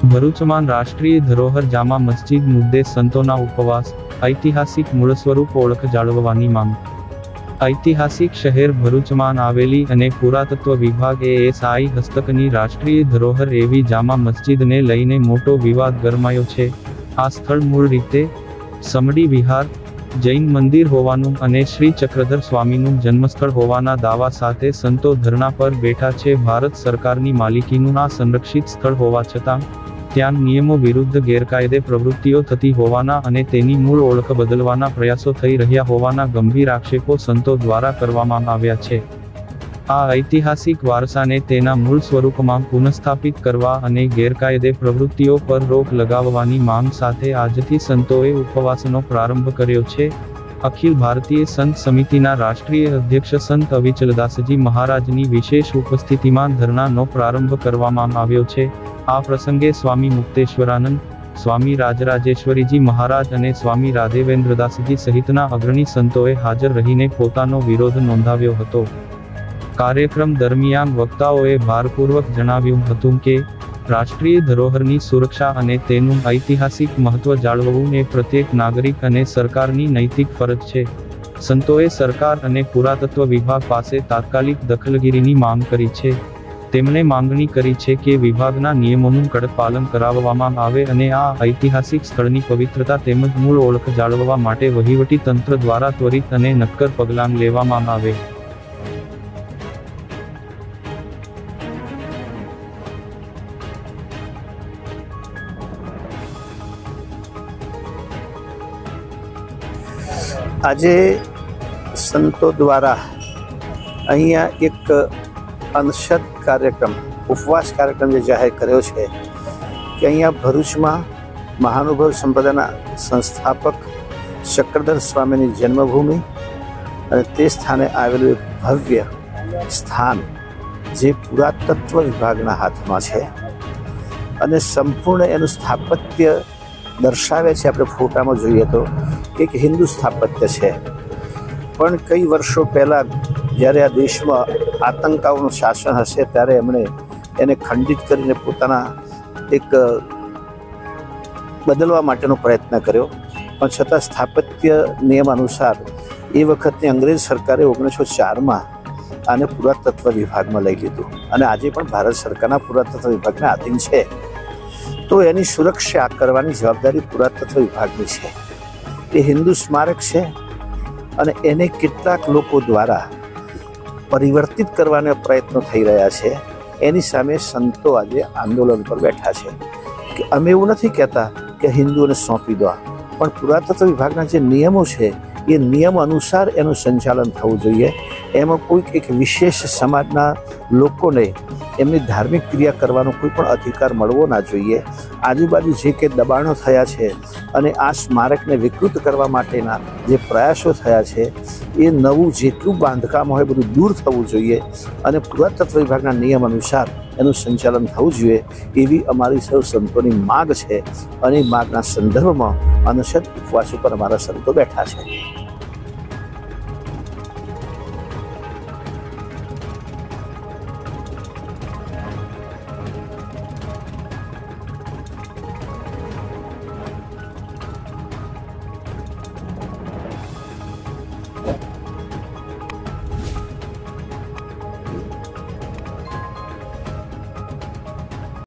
ભરૂચમાં રાષ્ટ્રીય ધરોહર જામા મસ્જિદ મુદ્દે સંતોના ઉપવાસ, ઐતિહાસિક મૂળ સ્વરૂપ ઓળખ જાળવવાની માંગ। ઐતિહાસિક શહેર ભરૂચમાં આવેલી અને પુરાતત્વ વિભાગ ASI હસ્તકની રાષ્ટ્રીય ધરોહર એવી જામા મસ્જિદને લઈને મોટો વિવાદ ગરમાયો છે। આ સ્થળ મૂળ રીતે સમડી વિહાર, જૈન મંદિર હોવાનું અને શ્રી ચક્રધર સ્વામીનું જન્મસ્થળ હોવાના દાવા સાથે સંતો ધરણા પર બેઠા છે। ભારત સરકારની માલિકીનું આ સંરક્ષિત સ્થળ હોવા છતાં ત્યાં નિયમો વિરુદ્ધ ગેરકાયદે પ્રવૃત્તિઓ થતી હોવાના અને તેની મૂળ ઓળખ બદલવાના પ્રયાસો થઈ રહ્યા હોવાના ગંભીર આક્ષેપો સંતો દ્વારા કરવામાં આવ્યા છે। આ ઐતિહાસિક વારસાને તેના મૂળ સ્વરૂપમાં પુનઃસ્થાપિત કરવા અને ગેરકાયદે પ્રવૃત્તિઓ પર રોક લગાવવાની માંગ સાથે આજથી સંતોએ ઉપવાસનો પ્રારંભ કર્યો છે। અખિલ ભારતીય સંત સમિતિના રાષ્ટ્રીય અધ્યક્ષ સંત અવિચલદાસજી મહારાજની વિશેષ ઉપસ્થિતિમાં ધરણાનો પ્રારંભ કરવામાં આવ્યો છે। આ પ્રસંગે સ્વામી મુક્તેશ્વરાનંદ, સ્વામી રાજરાજેશ્વરીજી મહારાજ અને સ્વામી રાઘવેન્દ્રદાસજી સહિતના અગ્રણી સંતોએ હાજર રહીને પોતાનો વિરોધ નોંધાવ્યો હતો। કાર્યક્રમ દરમિયાન વક્તાઓએ ભારપૂર્વક જણાવ્યું હતું કે રાષ્ટ્રીય ધરોહરની સુરક્ષા અને તેનું ઐતિહાસિક મહત્વ જાળવવું એ પ્રત્યેક નાગરિક અને સરકારની નૈતિક ફરજ છે। સંતોએ સરકાર અને પુરાતત્વ વિભાગ પાસે તાત્કાલિક દખલગીરીની માંગ કરી છે। તેમણે માંગણી કરી છે કે વિભાગના નિયમોનું કડક પાલન કરાવવામાં આવે અને આ ઐતિહાસિક સ્થળની પવિત્રતા તેમજ મૂળ ઓળખ જાળવવા માટે વહીવટી તંત્ર દ્વારા ત્વરિત અને નક્કર પગલાં લેવામાં આવે। આજે સંતો દ્વારા અહીંયા એક અનશદ કાર્યક્રમ, ઉપવાસ કાર્યક્રમ જે જાહેર કર્યો છે કે અહીંયા ભરૂચમાં મહાનુભાવ સંપ્રદાયના સંસ્થાપક ચક્રધર સ્વામીની જન્મભૂમિ અને તે સ્થાને આવેલું એક ભવ્ય સ્થાન જે પુરાતત્વ વિભાગના હાથમાં છે અને સંપૂર્ણ એનું સ્થાપત્ય દર્શાવે છે। આપણે ફોટામાં જોઈએ તો એક હિન્દુ સ્થાપત્ય છે, પણ કઈ વર્ષો પહેલાં જ્યારે આ દેશમાં આતંકાઓનું શાસન હશે ત્યારે એમણે એને ખંડિત કરીને પોતાના એક બદલવા માટેનો પ્રયત્ન કર્યો, પણ છતાં સ્થાપત્ય નિયમ અનુસાર એ વખતની અંગ્રેજ સરકારે 1904માં આને પુરાતત્વ વિભાગમાં લઈ લીધું અને આજે પણ ભારત સરકારના પુરાતત્વ વિભાગના આધીન છે। તો એની સુરક્ષા કરવાની જવાબદારી પુરાતત્વ વિભાગની છે। એ હિન્દુ સ્મારક છે અને એને કેટલાક લોકો દ્વારા પરિવર્તિત કરવાના પ્રયત્નો થઈ રહ્યા છે। એની સામે સંતો આજે આંદોલન પર બેઠા છે કે અમે એવું નથી કહેતા કે હિન્દુઓને સોંપી દો, પણ પુરાતત્વ વિભાગના જે નિયમો છે એ નિયમ અનુસાર એનું સંચાલન થવું જોઈએ। એમાં કોઈક એક વિશેષ સમાજના લોકોને એમની ધાર્મિક ક્રિયા કરવાનો કોઈ પણ અધિકાર મળવો ના જોઈએ। આજુબાજુ જે કે દબાણો થયા છે અને આ સ્મારકને વિકૃત કરવા માટેના જે પ્રયાસો થયા છે એ નવું જેટલું બાંધકામ હોય બધું દૂર થવું જોઈએ અને પુરાતત્વ વિભાગના નિયમ અનુસાર એનું સંચાલન થવું જોઈએ એવી અમારી સૌ સંતોની માગ છે અને એ માગના સંદર્ભમાં અનશદ ઉપવાસ ઉપર અમારા સંતો બેઠા છે।